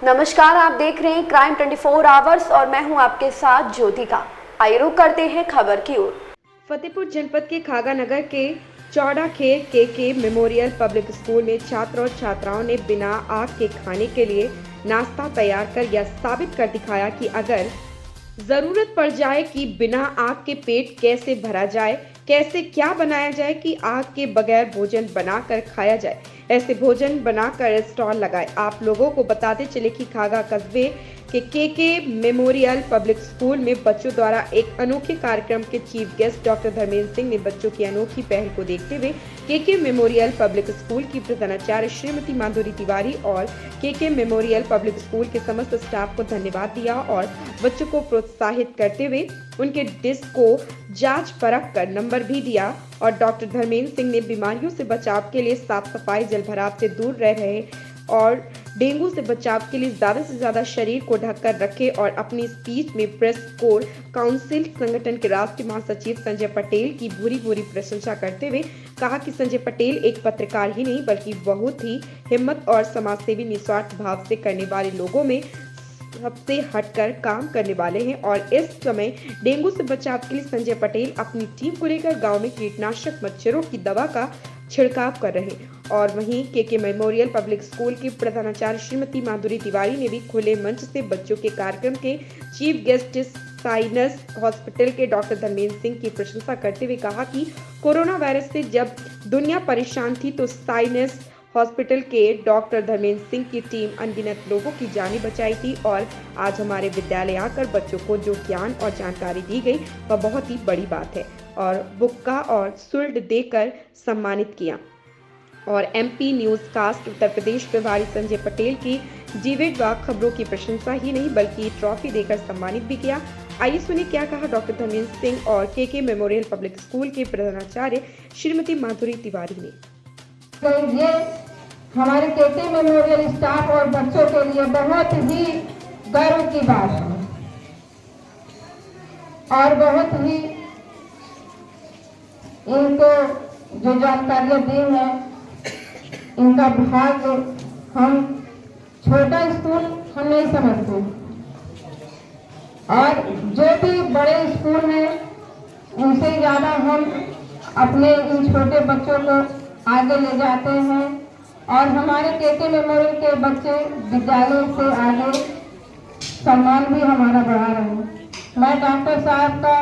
नमस्कार, आप देख रहे हैं क्राइम 24 आवर्स और मैं हूं आपके साथ ज्योतिका। आइए रुक करते हैं खबर की ओर। फतेहपुर जनपद के खागा नगर के चौड़ा खेर के मेमोरियल पब्लिक स्कूल में छात्र और छात्राओं ने बिना आग के खाने के लिए नाश्ता तैयार कर यह साबित कर दिखाया कि अगर जरूरत पड़ जाए कि बिना आग के पेट कैसे भरा जाए, कैसे क्या बनाया जाए कि आग के बगैर भोजन बनाकर खाया जाए। ऐसे भोजन बनाकर स्टॉल लगाए। आप लोगों को बताते चले कि खागा कस्बे के मेमोरियल पब्लिक स्कूल में बच्चों द्वारा एक अनोखे कार्यक्रम के chief guest doctor Dharmendra Singh ने बच्चों की अनोखी पहल को देखते हुए के मेमोरियल पब्लिक स्कूल की प्रधानाचार्य श्रीमती माधुरी तिवारी और के मेमोरियल पब्लिक स्कूल के समस्त स्टाफ को धन्यवाद दिया और बच्चों को प्रोत्साहित करते हुए उनके डिश को जांच परख कर नंबर भी दिया। और डॉक्टर धर्मेंद्र सिंह ने बीमारियों से बचाव के लिए साफ सफाई, जल भराव से दूर रहे और डेंगू से बचाव के लिए ज्यादा से ज्यादा शरीर को ढककर रखे। और अपनी स्पीच में प्रेस कोर काउंसिल संगठन के राष्ट्रीय महासचिव संजय पटेल की भूरी प्रशंसा करते हुए कहा कि संजय पटेल एक पत्रकार ही नहीं बल्कि बहुत ही हिम्मत और समाजसेवी निस्वार्थ भाव से करने वाले लोगों में सबसे हटकर काम करने वाले हैं। और इस समय डेंगू से बचाव के लिए संजय पटेल अपनी टीम को लेकर गांव में कीटनाशक मच्छरों की दवा का छिड़काव कर रहे हैं। और वहीं के मेमोरियल पब्लिक स्कूल की प्रधानाचार्य श्रीमती माधुरी तिवारी ने भी खुले मंच से बच्चों के कार्यक्रम के चीफ गेस्ट साइनस हॉस्पिटल के डॉक्टर धर्मेंद्र सिंह की प्रशंसा करते हुए कहा कि कोरोना वायरस से जब दुनिया परेशान थी तो साइनस हॉस्पिटल के डॉक्टर धर्मेंद्र सिंह की टीम अनगिनत लोगों की जानें बचाई थी। और आज हमारे विद्यालय आकर बच्चों को जो ज्ञान और जानकारी दी गई वह बहुत ही बड़ी बात है। और बुक्का और शुल्ड देकर सम्मानित किया। और MP news cast Uttar Pradesh प्रभारी संजय पटेल की जीवित व खबरों की प्रशंसा ही नहीं बल्कि ट्रॉफी देकर सम्मानित भी किया। आइए सुनिए क्या कहा डॉक्टर धर्मेंद्र सिंह और के मेमोरियल पब्लिक स्कूल के प्रधानाचार्य श्रीमती माधुरी तिवारी ने। तो ये हमारे के मेमोरियल स्टाफ और बच्चों के लिए बहुत ही गर्व की बात है और बहुत ही इनको जो जानकारियां दी हैं इनका भाग हम छोटा स्कूल हम नहीं समझते और जो भी बड़े स्कूल हैं उनसे ज़्यादा हम अपने इन छोटे बच्चों को आगे ले जाते हैं। और हमारे के मेमोरियल के बच्चे विद्यालय से आगे सम्मान भी हमारा बढ़ा रहे हैं। मैं डॉक्टर साहब का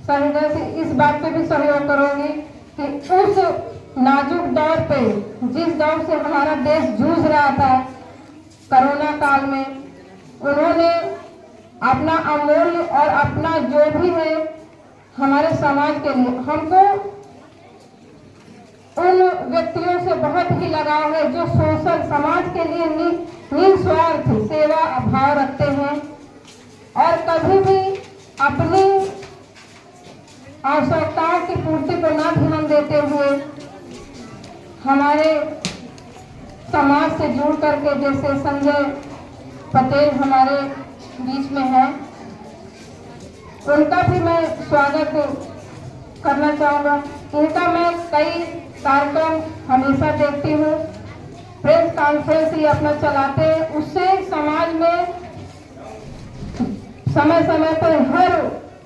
सहयोग से इस बात पे भी सहयोग करूंगी कि उस नाजुक दौर पे जिस दौर से हमारा देश जूझ रहा था कोरोना काल में, उन्होंने अपना अमूल्य और अपना जो भी है हमारे समाज के लिए, हमको उन व्यक्तियों से बहुत ही लगाव है जो सोशल समाज के लिए निस्वार्थ सेवा भाव रखते हैं और कभी भी अपनी आवश्यकताओं की पूर्ति को न ध्यान देते हुए हमारे समाज से जुड़ करके, जैसे संजय पटेल हमारे बीच में है, उनका भी मैं स्वागत करना चाहूँगा। इनका मैं कई कार्यक्रम हमेशा देखती हूँ, प्रेस कॉन्फ्रेंस ही अपना चलाते हैं, उससे समाज में समय समय पर हर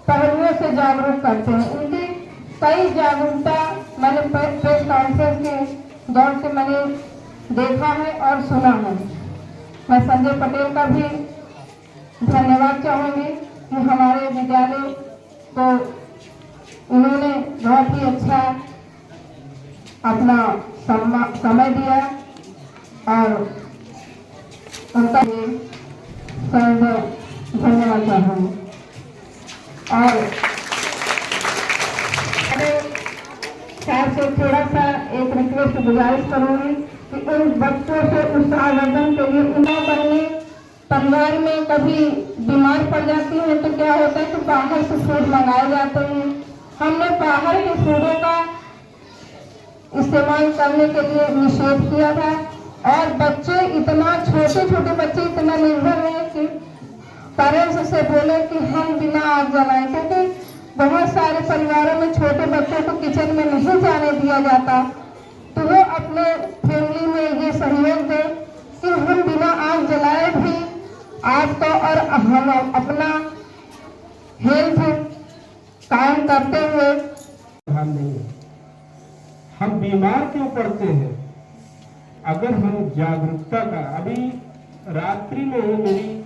पहलुओं से जागरूक करते हैं। उनकी कई जागरूकता मैंने प्रेस कॉन्फ्रेंस के दौर से मैंने देखा है और सुना है। मैं संजय पटेल का भी धन्यवाद चाहूँगी कि हमारे विद्यालय को उन्होंने बहुत ही अच्छा अपना समय दिया और उनका धन्यवाद चाहूँगी। और साहब से थोड़ा सा एक रिक्वेस्ट गुजारिश करूँगी कि उन बच्चों से उस आवेदन के लिए उन्हें पहले परिवार में कभी बीमार पड़ जाती है तो क्या होता है कि बाहर से फूड मंगाए जाते हैं। हमने बाहर के फूडों का इस्तेमाल करने के लिए निषेध किया था और बच्चे इतना छोटे बच्चे इतना निर्भर हैं कि पेरेंट्स से बोले कि हम बिना आग जलाएं, क्योंकि बहुत सारे परिवारों में छोटे बच्चों को किचन में नहीं जाने दिया जाता। तो वो अपने फैमिली में ये सहयोग दे कि हम बिना आग जलाए भी आपको और हम अपना हेल्थ कायम करते हुए हम नहीं है। हम बीमार क्यों पड़ते हैं? अगर हम जागरूकता का, अभी रात्रि में ही मेरी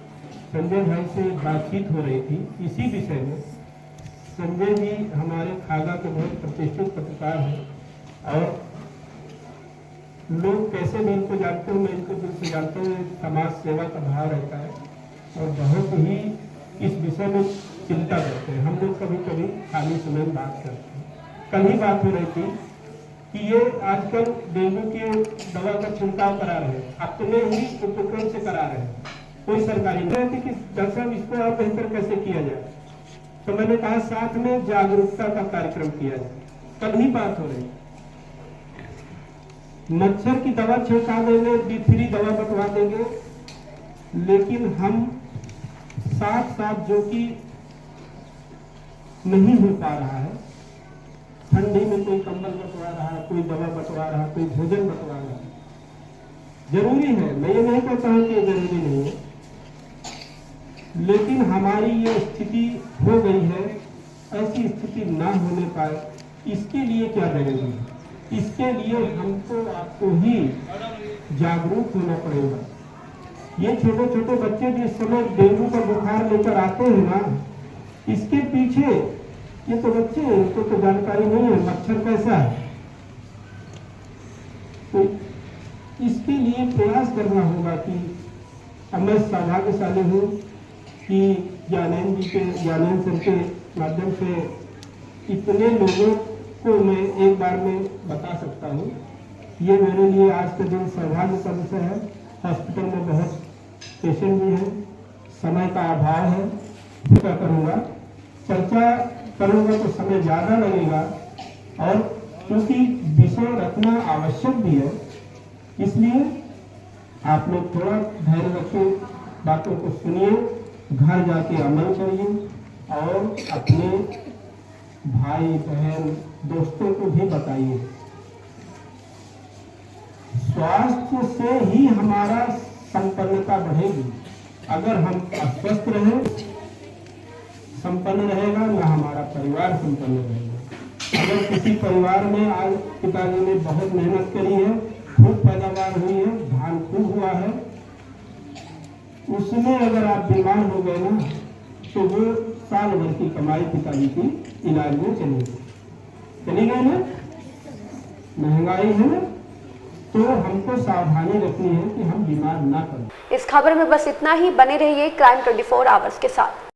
संजय भाई से बातचीत हो रही थी इसी विषय में। संजय जी हमारे खागा के बहुत प्रतिष्ठित पत्रकार हैं और लोग कैसे भी इनको जानते हैं, मैं इनको दिल से जानता हूँ। समाज सेवा का भाव रहता है और बहुत ही इस विषय में चिंता करते हैं। हम लोग कभी कभी खाली समय में बात करते हैं। कल ही बात हो रही थी कि ये आजकल डेंगू के दवा का छिड़काव करा रहे हैं, अपने ही उपक्रम से करा रहे हैं, कोई सरकारी नहीं रहती कि डॉक्टर साहब इसको और बेहतर कैसे किया जाए। तो मैंने कहा साथ में जागरूकता का कार्यक्रम किया जाए। कल ही बात हो रही, मच्छर की दवा छिड़का देंगे, B3 दवा बंटवा देंगे, लेकिन हम साथ साथ जो कि नहीं हो पा रहा है, ठंडी में कोई कंबल बंटवा रहा है, कोई दवा बंटवा रहा है, कोई भोजन बंटवा रहा है। जरूरी है, मैं ये नहीं कहता हूं कि ये जरूरी नहीं है, लेकिन हमारी ये स्थिति हो गई है। ऐसी स्थिति ना होने पाए, इसके लिए क्या जरूरी है? इसके लिए हमको आपको ही जागरूक होना पड़ेगा। ये छोटे छोटे बच्चे जिस समय डेंगू का बुखार लेकर आते हैं ना, इसके पीछे ये तो बच्चे हैं, इनको तो जानकारी नहीं है मच्छर कैसा है। तो इसके लिए प्रयास करना होगा कि अब मैं सौभाग्यशाली हूँ कि ज्ञानेंद्र सर के माध्यम से इतने लोगों को मैं एक बार में बता सकता हूँ। ये मेरे लिए आज के दिन सौभाग्य का विषय है। हॉस्पिटल में बहुत पेशेंट भी हैं, समय का अभाव है। क्या करूँगा, चर्चा करूँगा तो समय ज़्यादा लगेगा और क्योंकि विषय रखना आवश्यक भी है, इसलिए आप लोग थोड़ा धैर्य रखिए, बातों को सुनिए, घर जाके अमल करिए और अपने भाई बहन दोस्तों को भी बताइए। स्वास्थ्य से ही हमारा संपन्नता बढ़ेगी। अगर हम अस्वस्थ रहें, संपन्न रहेगा ना हमारा परिवार संपन्न रहेगा। अगर किसी परिवार में आज पिताजी ने बहुत मेहनत करी है, खूब पैदावार हुई है, धान खूब हुआ है, उसमें अगर आप बीमार हो गए ना, तो वो साल भर की कमाई पिताजी की इलाज में चली गई ना। महंगाई है ना, तो हमको सावधानी रखनी है कि हम बीमार ना पड़ें। इस खबर में बस इतना ही। बने रहिए क्राइम 24 आवर्स के साथ।